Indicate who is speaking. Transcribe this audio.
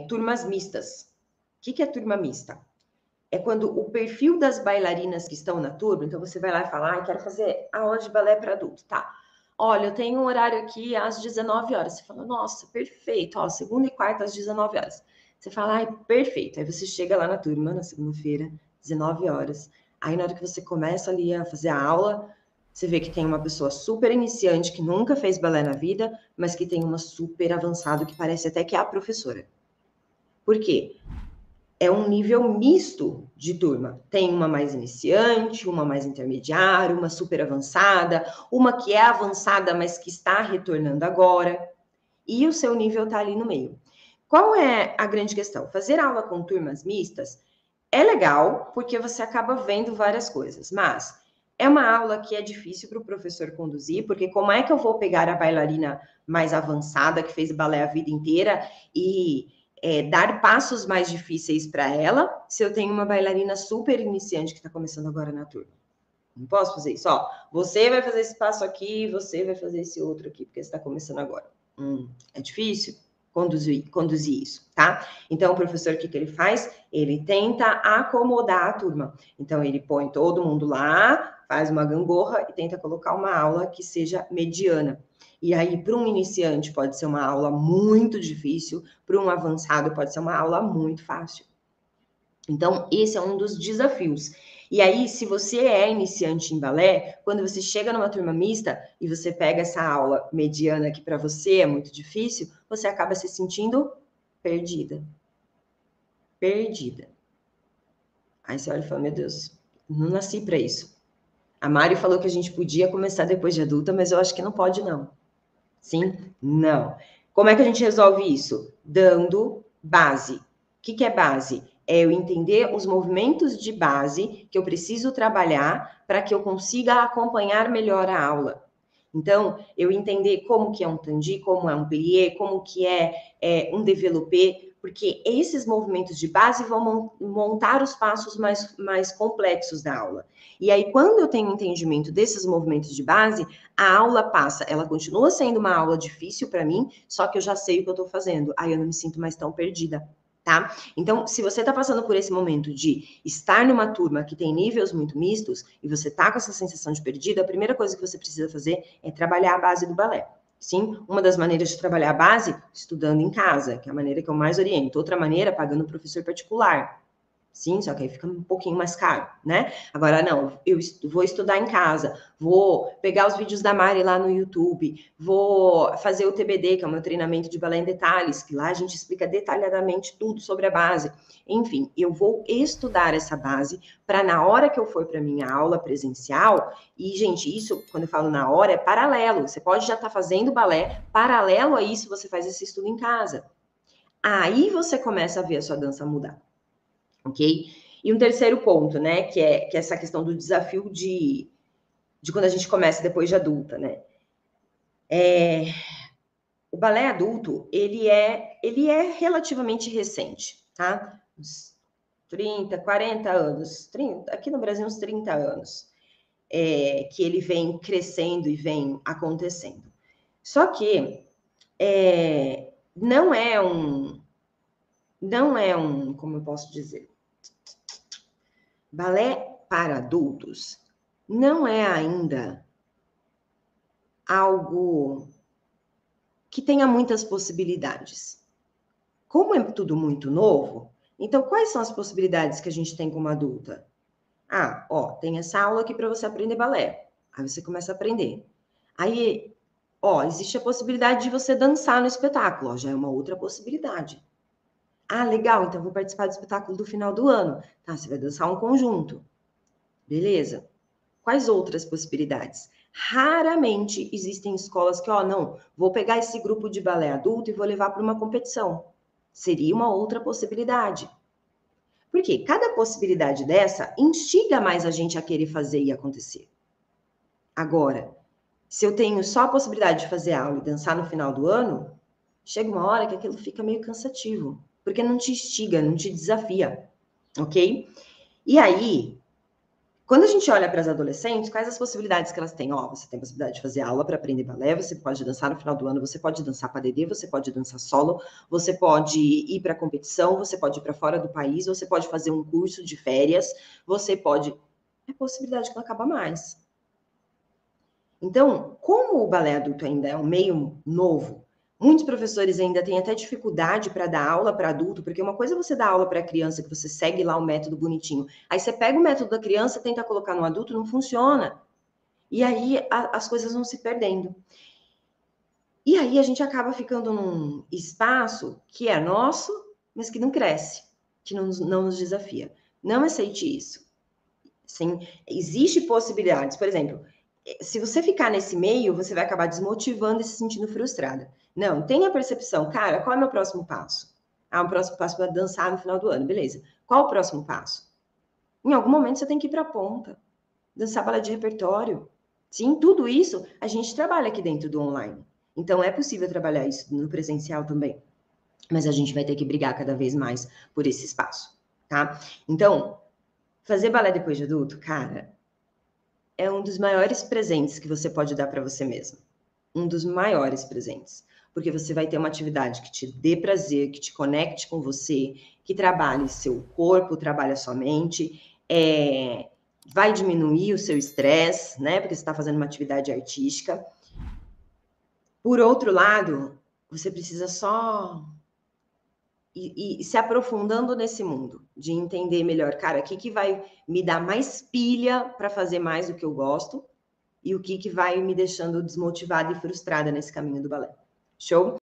Speaker 1: turmas mistas. O que é turma mista? É quando o perfil das bailarinas que estão na turma, então você vai lá e fala, quero fazer aula de balé para adulto, tá? Olha, eu tenho um horário aqui às 19 horas. Você fala, nossa, perfeito, ó, segunda e quarta às 19 horas. Você fala, perfeito. Aí você chega lá na turma, na segunda-feira, 19 horas. Aí na hora que você começa ali a fazer a aula, você vê que tem uma pessoa super iniciante que nunca fez balé na vida, mas que tem uma super avançado que parece até que é a professora. Por quê? É um nível misto de turma. Tem uma mais iniciante, uma mais intermediária, uma super avançada, uma que é avançada, mas que está retornando agora. E o seu nível está ali no meio. Qual é a grande questão? Fazer aula com turmas mistas é legal, porque você acaba vendo várias coisas, mas é uma aula que é difícil para o professor conduzir, porque como é que eu vou pegar a bailarina mais avançada, que fez balé a vida inteira, e dar passos mais difíceis para ela, se eu tenho uma bailarina super iniciante que está começando agora na turma? Não posso fazer isso. Ó, você vai fazer esse passo aqui, você vai fazer esse outro aqui, porque você está começando agora. É difícil conduzir isso, tá? Então, o professor, o que ele faz? Ele tenta acomodar a turma. Então, ele põe todo mundo lá, faz uma gangorra e tenta colocar uma aula que seja mediana. E aí, para um iniciante, pode ser uma aula muito difícil, para um avançado, pode ser uma aula muito fácil. Então, esse é um dos desafios. E aí, se você é iniciante em balé, quando você chega numa turma mista e você pega essa aula mediana que para você é muito difícil, você acaba se sentindo perdida. Perdida. Aí você olha e fala, meu Deus, não nasci para isso. A Mari falou que a gente podia começar depois de adulta, mas eu acho que não pode, não. Sim? Não. Como é que a gente resolve isso? Dando base. O que é base? É eu entender os movimentos de base que eu preciso trabalhar para que eu consiga acompanhar melhor a aula. Então, eu entender como que é um tandi, como é um plié, como que é um développé, porque esses movimentos de base vão montar os passos mais complexos da aula. E aí, quando eu tenho entendimento desses movimentos de base, a aula passa, ela continua sendo uma aula difícil para mim, só que eu já sei o que eu estou fazendo, aí eu não me sinto mais tão perdida. Tá? Então, se você está passando por esse momento de estar numa turma que tem níveis muito mistos e você está com essa sensação de perdido, a primeira coisa que você precisa fazer é trabalhar a base do balé. Sim, uma das maneiras de trabalhar a base, estudando em casa, que é a maneira que eu mais oriento. Outra maneira, pagando um professor particular. Sim, só que aí fica um pouquinho mais caro, né? Agora, não, eu vou estudar em casa, vou pegar os vídeos da Mari lá no YouTube, vou fazer o TBD, que é o meu treinamento de balé em detalhes, que lá a gente explica detalhadamente tudo sobre a base. Enfim, eu vou estudar essa base para na hora que eu for para minha aula presencial, e, gente, isso, quando eu falo na hora, é paralelo. Você pode já estar fazendo balé, paralelo a isso, você faz esse estudo em casa. Aí você começa a ver a sua dança mudar. Ok? E um terceiro ponto, né, que é essa questão do desafio de quando a gente começa depois de adulta, né? O balé adulto, ele é relativamente recente, tá? Uns 30, 40 anos, 30, aqui no Brasil uns 30 anos, que ele vem crescendo e vem acontecendo. Só que não é um, como eu posso dizer, balé para adultos não é ainda algo que tenha muitas possibilidades. Como é tudo muito novo, então quais são as possibilidades que a gente tem como adulta? Tem essa aula aqui para você aprender balé. Aí você começa a aprender. Aí, existe a possibilidade de você dançar no espetáculo. Já é uma outra possibilidade. Legal, então vou participar do espetáculo do final do ano. Tá, você vai dançar um conjunto. Beleza. Quais outras possibilidades? Raramente existem escolas que, não, vou pegar esse grupo de balé adulto e vou levar para uma competição. Seria uma outra possibilidade. Porque cada possibilidade dessa instiga mais a gente a querer fazer e acontecer. Agora, se eu tenho só a possibilidade de fazer aula e dançar no final do ano, chega uma hora que aquilo fica meio cansativo, porque não te instiga, não te desafia, ok? E aí, Quando a gente olha para as adolescentes, quais as possibilidades que elas têm? Ó, você tem a possibilidade de fazer aula para aprender balé, você pode dançar no final do ano, você pode dançar padedê, você pode dançar solo, você pode ir para competição, você pode ir para fora do país, você pode fazer um curso de férias, você pode... É possibilidade que não acaba mais. Então, como o balé adulto ainda é um meio novo, muitos professores ainda têm até dificuldade para dar aula para adulto, porque uma coisa é você dar aula para criança, que você segue lá o método bonitinho. Aí você pega o método da criança, tenta colocar no adulto, não funciona. E aí as coisas vão se perdendo. E aí a gente acaba ficando num espaço que é nosso, mas que não cresce, que não nos desafia. Não aceite isso. Sim, existe possibilidades. Por exemplo, se você ficar nesse meio, você vai acabar desmotivando e se sentindo frustrada. Não, tenha a percepção, cara, qual é o meu próximo passo? Ah, o próximo passo é dançar no final do ano, beleza. Qual o próximo passo? Em algum momento você tem que ir para a ponta, dançar balé de repertório. Sim, tudo isso a gente trabalha aqui dentro do online. Então é possível trabalhar isso no presencial também. Mas a gente vai ter que brigar cada vez mais por esse espaço, tá? Então, fazer balé depois de adulto, cara, é um dos maiores presentes que você pode dar para você mesmo. Um dos maiores presentes. Porque você vai ter uma atividade que te dê prazer, que te conecte com você, que trabalhe seu corpo, trabalhe a sua mente, vai diminuir o seu estresse, né? Porque você está fazendo uma atividade artística. Por outro lado, você precisa só e se aprofundando nesse mundo, de entender melhor, cara, o que vai me dar mais pilha para fazer mais do que eu gosto e o que vai me deixando desmotivada e frustrada nesse caminho do balé. Show?